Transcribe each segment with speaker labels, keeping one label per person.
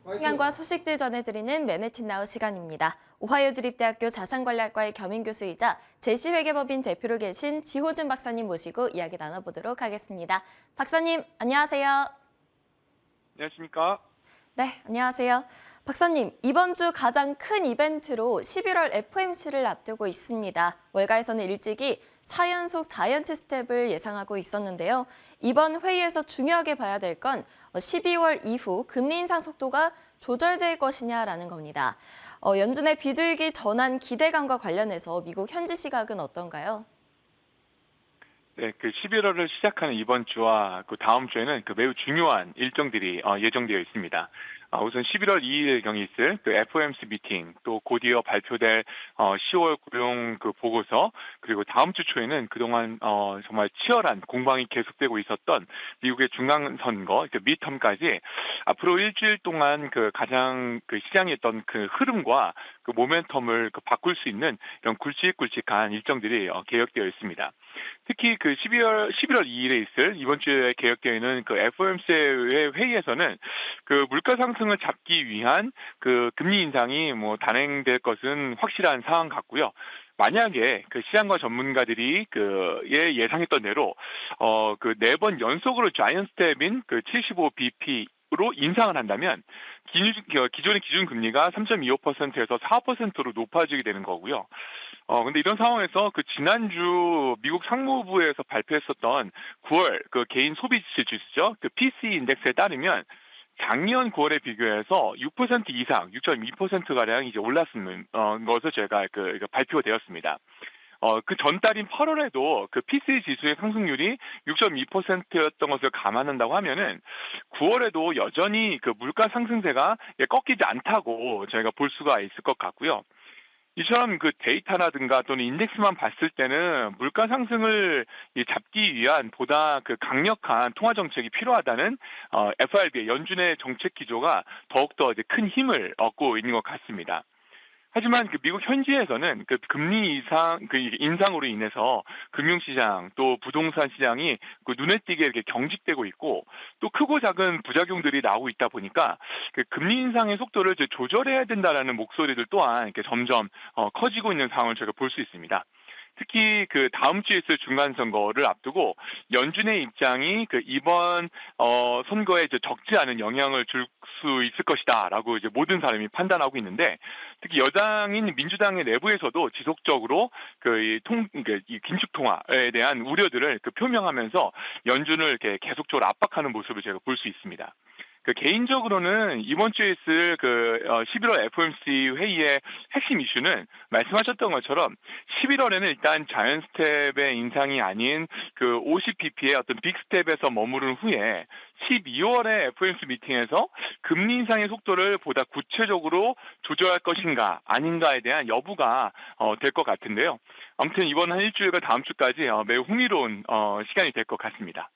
Speaker 1: 평양과 소식들 전해드리는 맨해튼 나우 시간입니다. 오하이오 주립대학교 자산관리학과의 겸임교수이자 제시회계법인 대표로 계신 지호준 박사님 모시고 이야기 나눠보도록 하겠습니다. 박사님, 안녕하세요.
Speaker 2: 안녕하십니까?
Speaker 1: 네, 안녕하세요. 박사님, 이번 주 가장 큰 이벤트로 11월 FOMC를 앞두고 있습니다. 월가에서는 일찍이 4연속 자이언트 스텝을 예상하고 있었는데요. 이번 회의에서 중요하게 봐야 될 건 12월 이후 금리 인상 속도가 조절될 것이냐라는 겁니다. 연준의 비둘기 전환 기대감과 관련해서 미국 현지 시각은 어떤가요?
Speaker 2: 네, 11월을 시작하는 이번 주와 그 다음 주에는 매우 중요한 일정들이 예정되어 있습니다. 우선 11월 2일경에 있을 FOMC 미팅, 또 곧이어 발표될 10월 고용 보고서, 그리고 다음 주 초에는 그동안 정말 치열한 공방이 계속되고 있었던 미국의 중간선거, 미텀까지 앞으로 일주일 동안 가장 시장에 있던 흐름과 모멘텀을 바꿀 수 있는 이런 굵직굵직한 일정들이 계획되어 있습니다. 특히 11월 2일에 있을 이번 주에 계획되어 있는 FOMC의 회의에서는 물가 상승을 잡기 위한 금리 인상이 단행될 것은 확실한 상황 같고요. 만약에 시장과 전문가들이 예상했던 대로 네 번 연속으로 자이언트 스텝인 75bp로 인상을 한다면 기존의 기준 금리가 3.25%에서 4%로 높아지게 되는 거고요. 근데 이런 상황에서 지난주 미국 상무부에서 발표했었던 9월 개인 소비 지수 지수죠. PCE 인덱스에 따르면 작년 9월에 비교해서 6% 이상, 6.2%가량 이제 올랐는 것을 제가 발표되었습니다. 그 전달인 8월에도 PCE 지수의 상승률이 6.2%였던 것을 감안한다고 하면은 9월에도 여전히 물가 상승세가 꺾이지 않다고 저희가 볼 수가 있을 것 같고요. 이처럼 데이터라든가 또는 인덱스만 봤을 때는 물가 상승을 잡기 위한 보다 강력한 통화 정책이 필요하다는 FRB의 연준의 정책 기조가 더욱더 이제 큰 힘을 얻고 있는 것 같습니다. 하지만 미국 현지에서는 금리 인상으로 인해서 금융시장 또 부동산 시장이 눈에 띄게 이렇게 경직되고 있고, 또 크고 작은 부작용들이 나오고 있다 보니까 금리 인상의 속도를 이제 조절해야 된다라는 목소리들 또한 이렇게 점점 커지고 있는 상황을 저희가 볼 수 있습니다. 특히 다음 주에 있을 중간 선거를 앞두고 연준의 입장이 이번 선거에 이제 적지 않은 영향을 줄 수 있을 것이다라고 이제 모든 사람이 판단하고 있는데, 특히 여당인 민주당의 내부에서도 지속적으로 이 긴축 통화에 대한 우려들을 표명하면서 연준을 이렇게 계속적으로 압박하는 모습을 제가 볼 수 있습니다. 개인적으로는 이번 주에 있을 11월 FOMC 회의의 핵심 이슈는 말씀하셨던 것처럼 11월에는 일단 자이언트 스텝의 인상이 아닌 50pp의 어떤 빅 스텝에서 머무른 후에 12월에 FOMC 미팅에서 금리 인상의 속도를 보다 구체적으로 조절할 것인가 아닌가에 대한 여부가 될 것 같은데요. 아무튼 이번 한 일주일과 다음 주까지 매우 흥미로운 시간이 될 것 같습니다.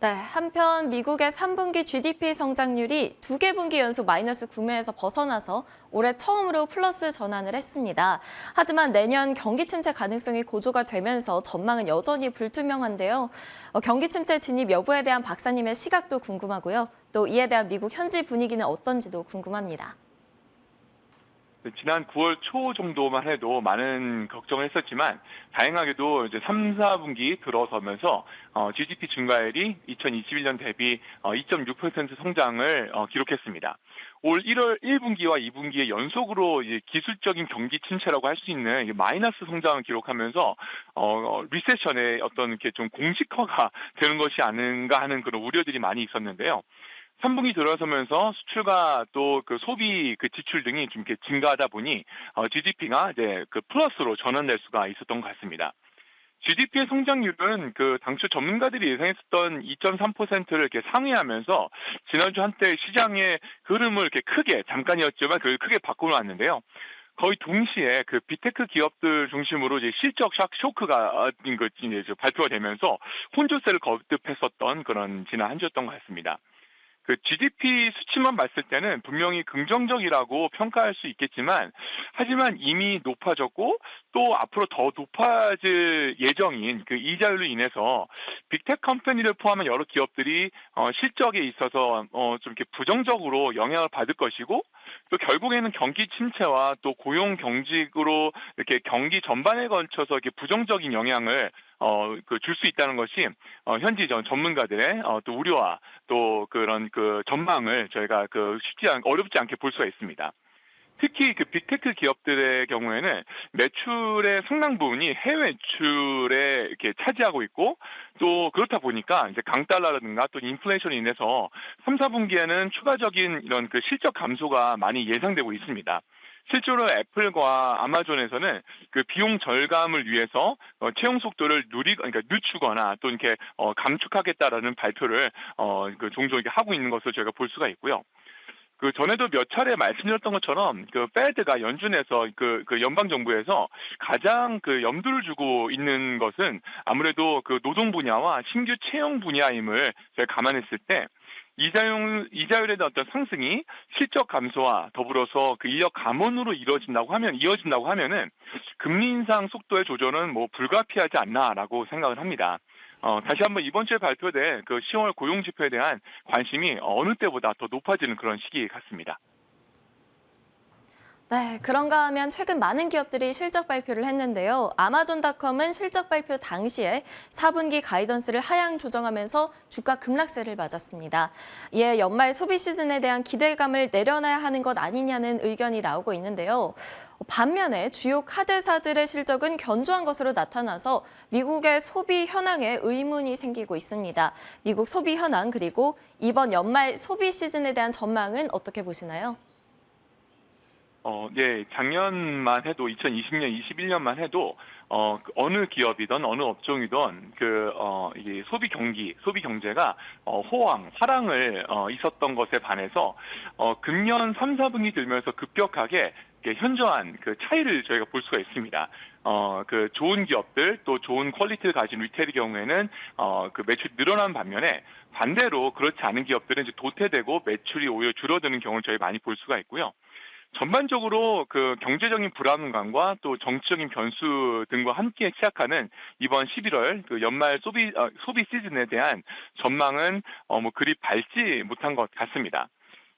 Speaker 1: 네, 한편 미국의 3분기 GDP 성장률이 2개 분기 연속 마이너스 구매에서 벗어나서 올해 처음으로 플러스 전환을 했습니다. 하지만 내년 경기 침체 가능성이 고조가 되면서 전망은 여전히 불투명한데요. 경기 침체 진입 여부에 대한 박사님의 시각도 궁금하고요. 또 이에 대한 미국 현지 분위기는 어떤지도 궁금합니다.
Speaker 2: 지난 9월 초 정도만 해도 많은 걱정을 했었지만 다행하게도 이제 3, 4분기 들어서면서 GDP 증가율이 2021년 대비 2.6% 성장을 기록했습니다. 올 1월 1분기와 2분기에 연속으로 이제 기술적인 경기 침체라고 할 수 있는 마이너스 성장을 기록하면서 리세션의 어떤 이렇게 좀 공식화가 되는 것이 아닌가 하는 그런 우려들이 많이 있었는데요. 3분기 들어서면서 수출과 또 소비 지출 등이 좀 이렇게 증가하다 보니 GDP가 이제 플러스로 전환될 수가 있었던 것 같습니다. GDP의 성장률은 당초 전문가들이 예상했었던 2.3%를 이렇게 상회하면서 지난주 한때 시장의 흐름을 이렇게 크게 잠깐이었지만 크게 바꿔놨는데요. 거의 동시에 빅테크 기업들 중심으로 이제 실적 쇼크가 이제 발표가 되면서 혼조세를 거듭했었던 그런 지난 한 주였던 것 같습니다. 그 GDP 수치만 봤을 때는 분명히 긍정적이라고 평가할 수 있겠지만, 하지만 이미 높아졌고 또 앞으로 더 높아질 예정인 그 이자율로 인해서 빅테크 컴퍼니를 포함한 여러 기업들이 실적에 있어서 좀 이렇게 부정적으로 영향을 받을 것이고, 또 결국에는 경기 침체와 또 고용 경직으로 이렇게 경기 전반에 걸쳐서 이렇게 부정적인 영향을 줄 수 있다는 것이 현지 전문가들의 또 우려와 또 그런 그 전망을 저희가 어렵지 않게 볼 수가 있습니다. 특히 그 빅테크 기업들의 경우에는 매출의 상당 부분이 해외 매출에 이렇게 차지하고 있고, 또 그렇다 보니까 이제 강달러라든가 또 인플레이션이 인해서 3, 4분기에는 추가적인 이런 그 실적 감소가 많이 예상되고 있습니다. 실제로 애플과 아마존에서는 그 비용 절감을 위해서 채용 속도를 그러니까 늦추거나 또 이렇게 감축하겠다라는 발표를 종종 이렇게 하고 있는 것을 저희가 볼 수가 있고요. 그 전에도 몇 차례 말씀드렸던 것처럼 그 페드가 연준에서 그 연방 정부에서 가장 그 염두를 주고 있는 것은 아무래도 그 노동 분야와 신규 채용 분야임을 저희가 감안했을 때, 이자율에 대한 어떤 상승이 실적 감소와 더불어서 그 인력 감원으로 이어진다고 하면은 금리 인상 속도의 조절은 뭐 불가피하지 않나라고 생각을 합니다. 다시 한번 이번 주에 발표된 그 10월 고용 지표에 대한 관심이 어느 때보다 더 높아지는 그런 시기 같습니다.
Speaker 1: 네, 그런가 하면 최근 많은 기업들이 실적 발표를 했는데요. 아마존닷컴은 실적 발표 당시에 4분기 가이던스를 하향 조정하면서 주가 급락세를 맞았습니다. 이에 연말 소비 시즌에 대한 기대감을 내려놔야 하는 것 아니냐는 의견이 나오고 있는데요. 반면에 주요 카드사들의 실적은 견조한 것으로 나타나서 미국의 소비 현황에 의문이 생기고 있습니다. 미국 소비 현황 그리고 이번 연말 소비 시즌에 대한 전망은 어떻게 보시나요?
Speaker 2: 네, 작년만 해도 2020년, 21년만 해도 어느 기업이든 어느 업종이든 이게 소비 경제가 화랑을 있었던 것에 반해서 금년 3, 4분기 들면서 급격하게 현저한 그 차이를 저희가 볼 수가 있습니다. 그 좋은 기업들 또 좋은 퀄리티를 가진 리테일의 경우에는 그 매출이 늘어난 반면에, 반대로 그렇지 않은 기업들은 이제 도태되고 매출이 오히려 줄어드는 경우를 저희 많이 볼 수가 있고요. 전반적으로 그 경제적인 불안감과 또 정치적인 변수 등과 함께 시작하는 이번 11월 그 연말 소비 시즌에 대한 전망은 그리 밝지 못한 것 같습니다.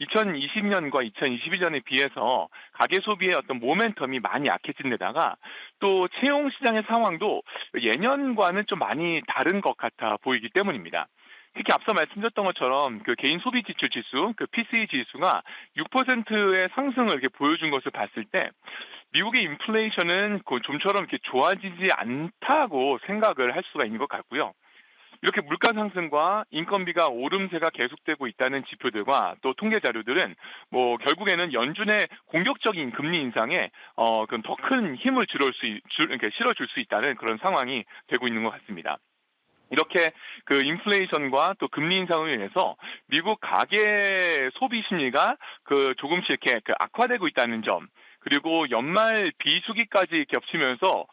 Speaker 2: 2020년과 2021년에 비해서 가계 소비의 어떤 모멘텀이 많이 약해진 데다가 또 채용 시장의 상황도 예년과는 좀 많이 다른 것 같아 보이기 때문입니다. 특히 앞서 말씀드렸던 것처럼 그 개인 소비 지출 지수, 그 PCE 지수가 6%의 상승을 이렇게 보여준 것을 봤을 때, 미국의 인플레이션은 좀처럼 이렇게 좋아지지 않다고 생각을 할 수가 있는 것 같고요. 이렇게 물가 상승과 인건비가 오름세가 계속되고 있다는 지표들과 또 통계 자료들은 결국에는 연준의 공격적인 금리 인상에 더 큰 힘을 실어줄 수 있다는 그런 상황이 되고 있는 것 같습니다. 이렇게 그 인플레이션과 또 금리 인상으로 인해서 미국 가계 소비 심리가 조금씩 이렇게 악화되고 있다는 점, 그리고 연말 비수기까지 겹치면서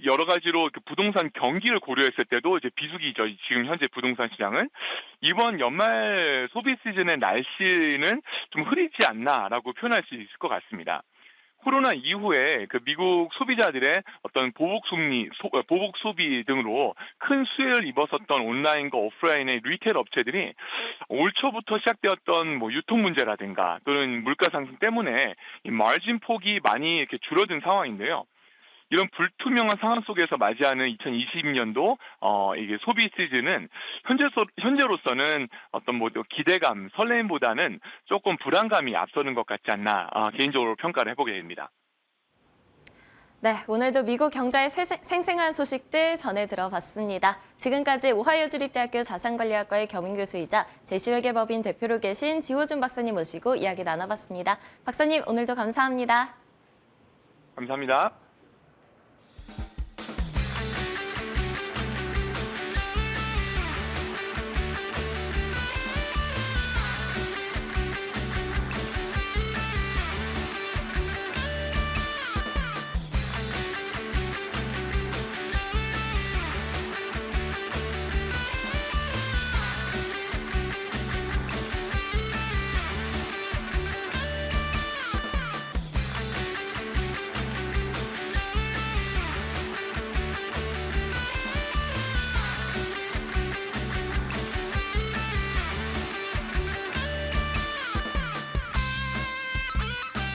Speaker 2: 여러 가지로 부동산 경기를 고려했을 때도 이제 비수기죠. 지금 현재 부동산 시장은 이번 연말 소비 시즌의 날씨는 좀 흐리지 않나라고 표현할 수 있을 것 같습니다. 코로나 이후에 그 미국 소비자들의 어떤 보복 소비 등으로 큰 수혜를 입었었던 온라인과 오프라인의 리테일 업체들이 올 초부터 시작되었던 유통 문제라든가 또는 물가 상승 때문에 이 마진 폭이 많이 이렇게 줄어든 상황인데요. 이런 불투명한 상황 속에서 맞이하는 2020년도 이게 소비 시즌은 현재로서는 어떤 기대감, 설렘보다는 조금 불안감이 앞서는 것 같지 않나 개인적으로 평가를 해보게 됩니다.
Speaker 1: 네, 오늘도 미국 경제의 생생한 소식들 전해 들어봤습니다. 지금까지 오하이오 주립대학교 자산관리학과의 겸임교수이자 제시회계법인 대표로 계신 지호준 박사님 모시고 이야기 나눠봤습니다. 박사님, 오늘도 감사합니다.
Speaker 2: 감사합니다.